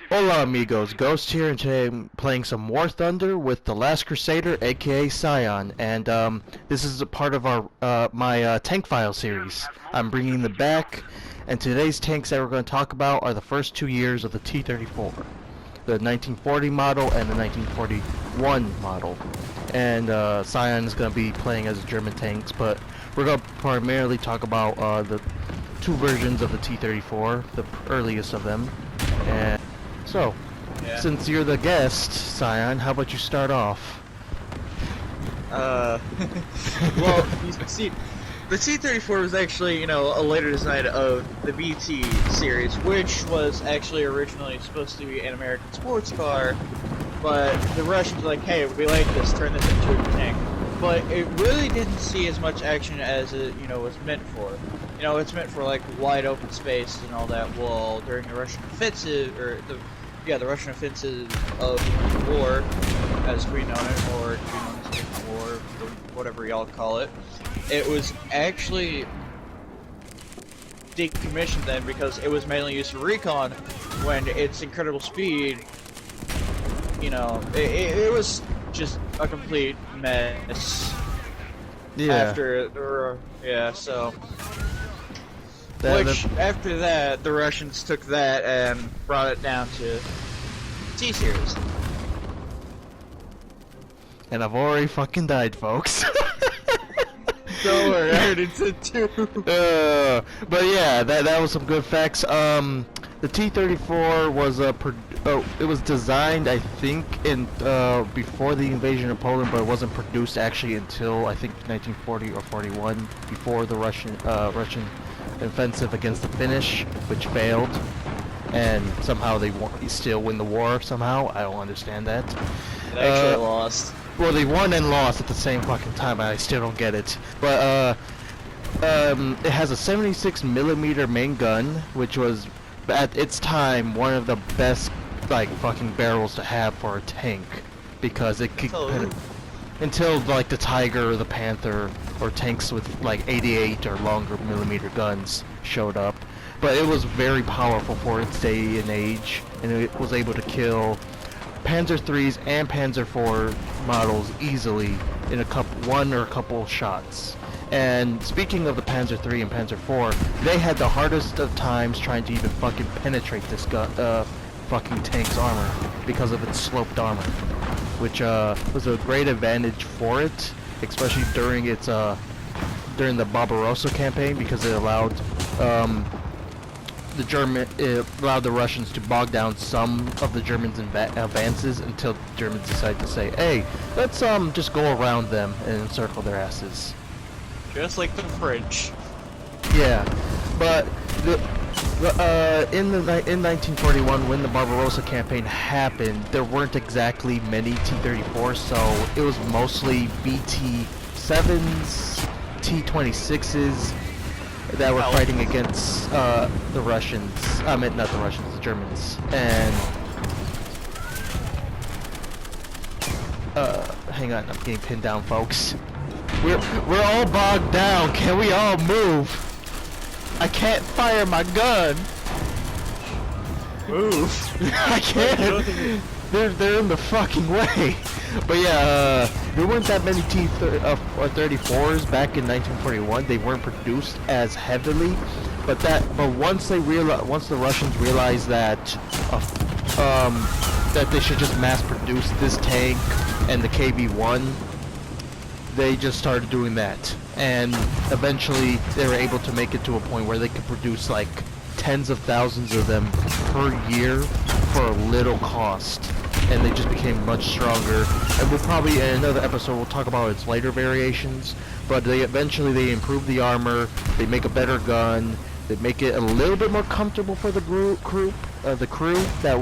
Hola amigos, Ghost here, and today I'm playing some War Thunder with TheLastCrusader, aka Cyan, and this is a part of our my tank file series. I'm bringing them back, and today's tanks that we're going to talk about are the first 2 years of the T-34, the 1940 model and the 1941 model. And Cyan is going to be playing as German tanks, but we're going to primarily talk about the two versions of the T-34, the earliest of them, and so, since you're the guest, Cyan, how about you start off? Well, you see, the T-34 was actually, a later design of the BT series, which was actually originally supposed to be an American sports car, but the Russians were like, hey, we like this, turn this into a tank. But it really didn't see as much action as it, was meant for. It's meant for, like, wide open space and all that, while during the Russian offensive, or the Russian offensive of the war, as we know it, or to be known as the war, or whatever y'all call it, it was actually decommissioned then because it was mainly used for recon when its incredible speed, it was just a complete mess. Yeah. After the, so... after that, the Russians took that and brought it down to T-Series. And I've already fucking died, folks. Don't worry, I already did too. But yeah, that was some good facts. The T-34 was it was designed, I think, in before the invasion of Poland, but it wasn't produced actually until I think 1940 or 41, before the Russian offensive against the Finnish, which failed, and somehow they still win the war. Somehow, I don't understand that. They actually lost. Well, they won and lost at the same fucking time. I still don't get it. But it has a 76mm main gun, which was at its time one of the best like fucking barrels to have for a tank, because it could until like the Tiger or the Panther or tanks with like 88 or longer millimeter guns showed up. But it was very powerful for its day and age, and it was able to kill Panzer IIIs and Panzer IV models easily in one or a couple shots. And speaking of the Panzer III and Panzer IV, they had the hardest of times trying to even fucking penetrate this fucking tank's armor because of its sloped armor, which was a great advantage for it, especially during its during the Barbarossa campaign, because it allowed the Russians to bog down some of the Germans' advances until the Germans decided to say, hey, let's just go around them and encircle their asses. Just like the French. Yeah, but in 1941, when the Barbarossa campaign happened, there weren't exactly many T-34s, so it was mostly BT-7s, T-26s that were fighting against the Russians. I meant not the Russians, the Germans. And hang on, I'm getting pinned down, folks. We're all bogged down. Can we all move? I can't fire my gun. Move. I can't. They're in the fucking way. But yeah, there weren't that many T-34s back in 1941. They weren't produced as heavily, but once the Russians realized that that they should just mass produce this tank and the KB-1, they just started doing that, and eventually they were able to make it to a point where they could produce like tens of thousands of them per year for a little cost, and they just became much stronger. And we'll probably, in another episode, we'll talk about its later variations, but they eventually improve the armor, they make a better gun, they make it a little bit more comfortable for the crew that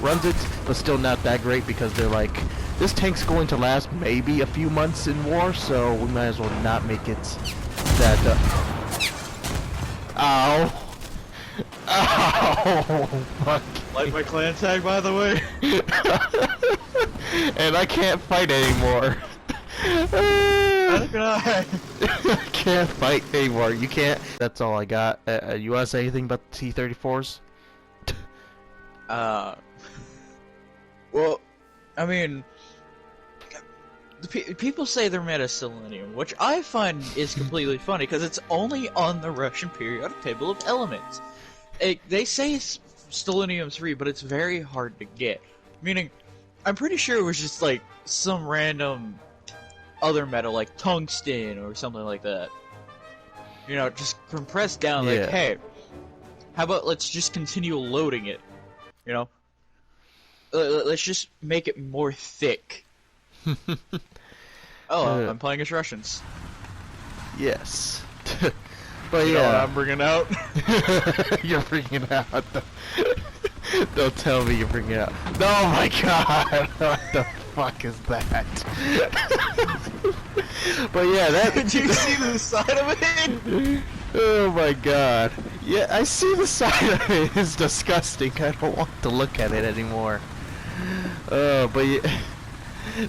runs it, but still not that great, because they're like, this tank's going to last maybe a few months in war, so we might as well not make it that, Ow! Ow! Fuck. Like my clan tag, by the way. And I can't fight anymore. I can't fight anymore. You can't. That's all I got. You want to say anything about the T-34s? Well, I mean, people say they're made of selenium, which I find is completely funny because it's only on the Russian periodic table of elements. They say it's selenium's free, but it's very hard to get. Meaning, I'm pretty sure it was just like some random other metal, like tungsten or something like that. You know, just compressed down. Yeah. Like, hey, how about let's just continue loading it? You know, let's just make it more thick. Oh, I'm playing as Russians. Yes. But You know what yeah, I'm bringing out? you're bringing out. Don't tell me you're bringing out. Oh my god! What the fuck is that? But yeah, that. Did you see the side of it? Oh my god. Yeah, I see the side of it. It's disgusting. I don't want to look at it anymore. But yeah,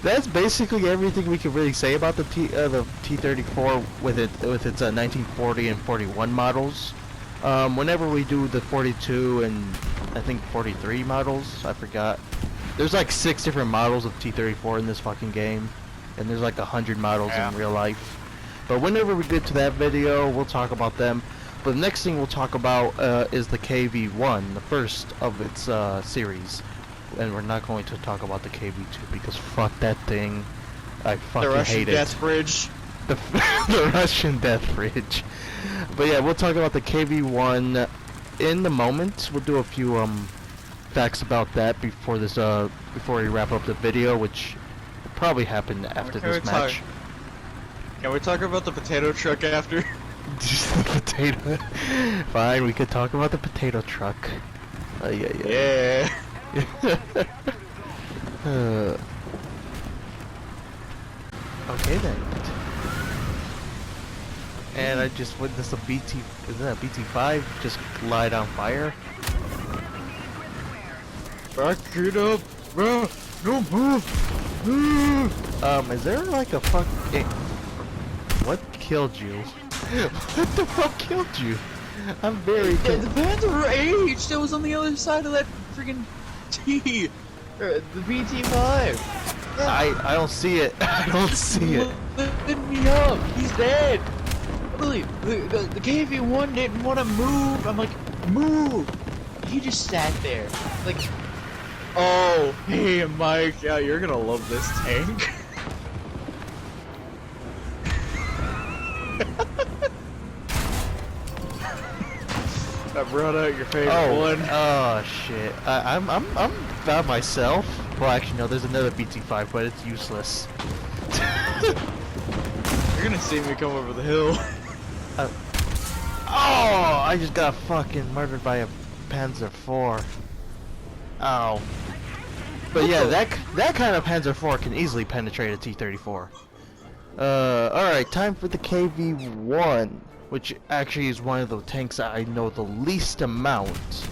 that's basically everything we can really say about the T-34 with its 1940 and 41 models. Whenever we do the 42 and I think 43 models, I forgot. There's like 6 different models of T-34 in this fucking game, and there's like 100 models in real life. But whenever we get to that video, we'll talk about them. But the next thing we'll talk about is the KV-1, the first of its series. And we're not going to talk about the KV-2 because fuck that thing. I fucking hate it. The Russian Death Bridge. The Russian Death Bridge. But yeah, we'll talk about the KV-1 in the moment. We'll do a few facts about that before this before we wrap up the video, which will probably happen after this match. Can we talk about the potato truck after? Just the potato. Fine, we could talk about the potato truck. Yeah. Okay then. And I just witnessed a BT. Is that a BT5 just light on fire? Back it up, bro. No move. Is there like a fuck? What killed you? What the fuck killed you? I'm very. The Panther H that was on the other side of that freaking T. The BT5. I don't see it. I don't see it. Lift me up. He's dead. Really, the KV-1 didn't want to move. I'm like, move. He just sat there. Like, oh, hey, Mike. Yeah, you're gonna love this tank. I brought out your favorite one. Oh shit! I'm by myself. Well, actually, no. There's another BT5, but it's useless. You're gonna see me come over the hill. Oh! I just got fucking murdered by a Panzer IV. Ow. But yeah, that kind of Panzer IV can easily penetrate a T-34. Alright, time for the KV-1, which actually is one of the tanks that I know the least amount,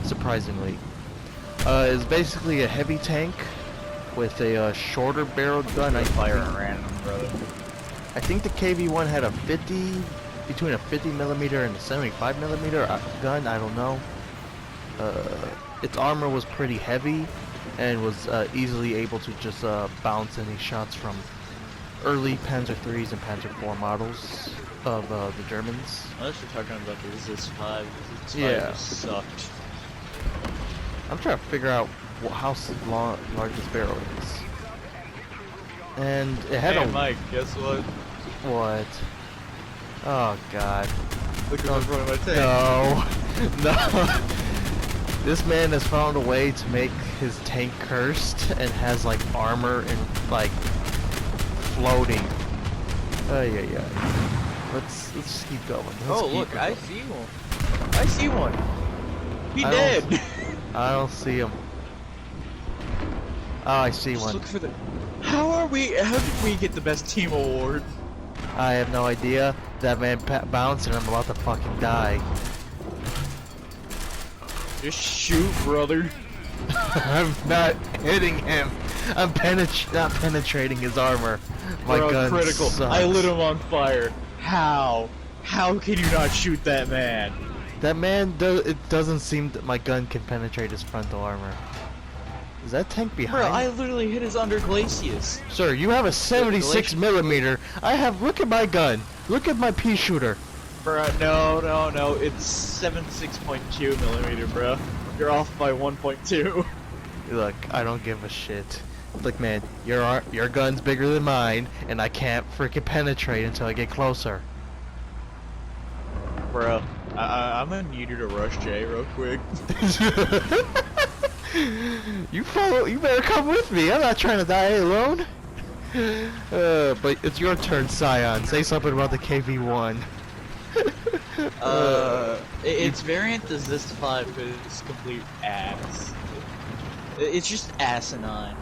surprisingly. It's basically a heavy tank with a shorter barreled gun. I fire at random, brother. I think the KV-1 had a between a 50mm and a 75mm gun, I don't know. Its armor was pretty heavy and was easily able to just bounce any shots from early Panzer IIIs and Panzer IV models of the Germans. Unless you're talking about the Resist 5, Resist 5 Yeah. just sucked. I'm trying to figure out how large this barrel is. And it had Hey, a... Mike, guess what? What? Oh god. Look at the front of my tank. No. No. This man has found a way to make his tank cursed and has like armor and like floating. Yeah. Let's just keep going. Oh look, I see one. I see one. He dead. I don't see him. Oh, I see Just one. look for the. How did we get the best team award? I have no idea. That man bounced and I'm about to fucking die. Just shoot, brother. I'm not hitting him. I'm not penetrating his armor. My gun critical. sucks. I lit him on fire. How? How can you not shoot that man? That man it doesn't seem that my gun can penetrate his frontal armor. Is that tank behind? Bro, I literally hit his under glacius. Sir, you have a 76 millimeter. I have. Look at my gun. Look at my pea shooter. Bro, no. It's 76.2 millimeter, bro. You're off by 1.2. Look, I don't give a shit. Look, man, your gun's bigger than mine, and I can't freaking penetrate until I get closer. Bro, I'm gonna need you to rush Jay real quick. You better come with me. I'm not trying to die alone. But it's your turn, Cyan. Say something about the KV-1. Its variant is this 5, but it's complete ass. It's just asinine.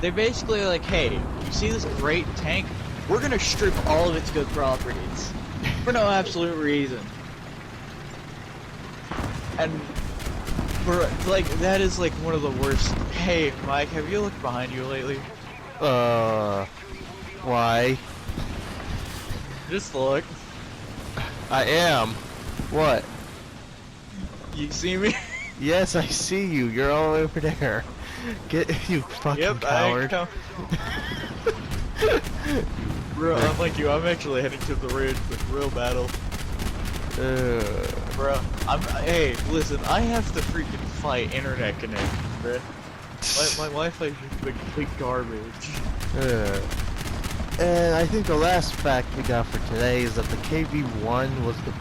They're basically like, hey, you see this great tank? We're gonna strip all of its good properties. For no absolute reason. And like, that is like one of the worst. Hey, Mike, have you looked behind you lately? Why? Just look. I am. What? You see me? Yes, I see you. You're all over there. Get you fucking Yep, coward. Bro, unlike you, I'm actually heading to the ridge with real battle. Bro, hey, listen, I have to freaking fight internet connection, bro. My Wi-Fi is just complete garbage. And I think the last fact we got for today is that the KV-1 was the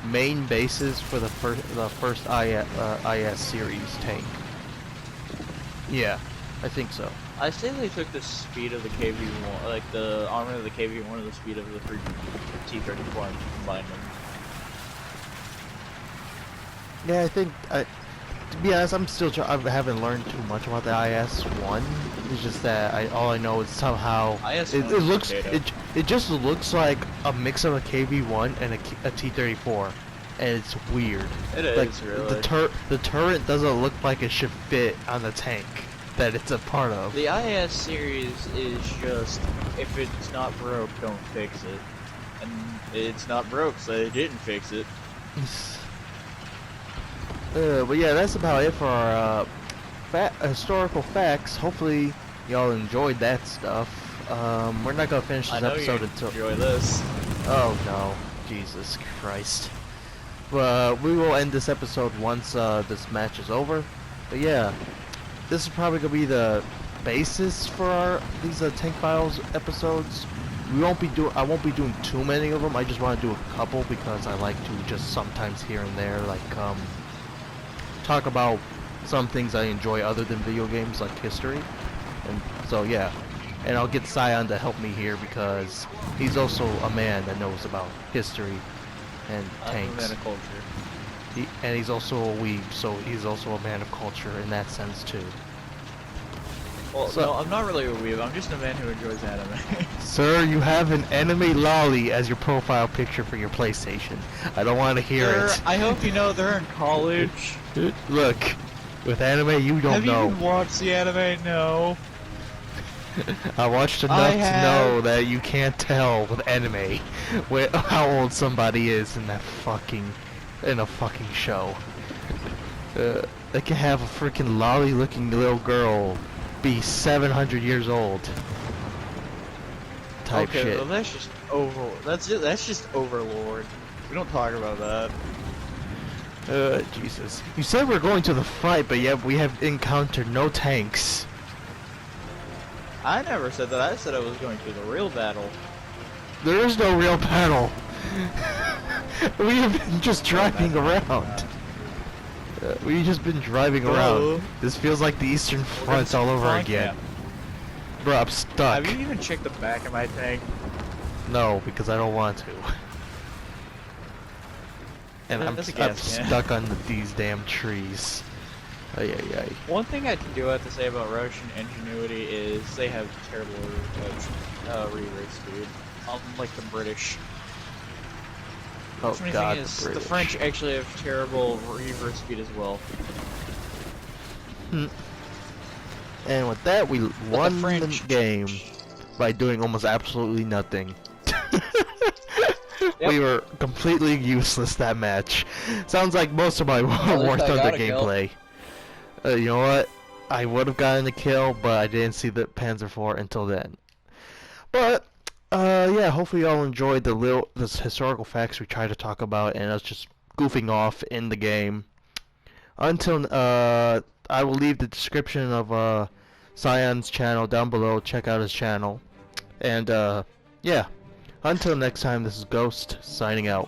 main basis for the first IS series tank. Yeah, I think so. I say they took the speed of the KV-1, like the armor of the KV-1 and the speed of the T-34 and combined them. Yeah, I think, to be honest, I haven't learned too much about the IS-1. It's just that all I know is somehow it just looks like a mix of a KV-1 and a T-34, and it's weird. It like, is really. The turret doesn't look like it should fit on the tank that it's a part of. The IS series is just, if it's not broke, don't fix it, and it's not broke, so they didn't fix it. But yeah, that's about it for our historical facts. Hopefully, y'all enjoyed that stuff. We're not gonna finish this episode until. Enjoy this. Oh no, Jesus Christ! We will end this episode once this match is over. But yeah, this is probably gonna be the basis for these Tank Files episodes. I won't be doing too many of them. I just want to do a couple because I like to just sometimes here and there, like talk about some things I enjoy other than video games, like history. And so yeah, and I'll get Cyan to help me here because he's also a man that knows about history and tanks. I'm a man of culture. And he's also a weeb, so he's also a man of culture in that sense too. Well, no, I'm not really a weeb. I'm just a man who enjoys anime. Sir, you have an anime lolly as your profile picture for your PlayStation. I don't want to hear it. I hope you know they're in college. Look, with anime, you don't know. Have you even watched the anime? No. I watched enough to know that you can't tell with anime how old somebody is in a fucking show. They can have a freaking lolly-looking little girl be 700 years old. Type okay, shit. well that's just that's just Overlord. We don't talk about that. Jesus. You said we're going to the fight, but yet we have encountered no tanks. I never said that. I said I was going to the real battle. There is no real battle. We have been just driving around. We've just been driving around. This feels like the Eastern Front all over again. Bro, I'm stuck. Have you even checked the back of my tank? No, because I don't want to. And I'm stuck on these damn trees. Ay, ay, ay. One thing I do have to say about Russian ingenuity is they have terrible reverse speed. Unlike the British. Oh god, the French actually have terrible reverse speed as well. And with that, we won the game by doing almost absolutely nothing. We were completely useless that match. Sounds like most of my least War I Thunder got a kill. gameplay. You know what? I would have gotten a kill, but I didn't see the Panzer IV until then. But yeah, hopefully y'all enjoyed this historical facts we tried to talk about and us just goofing off in the game. Until I will leave the description of Cyan's channel down below. Check out his channel. And yeah, until next time, this is Ghost signing out.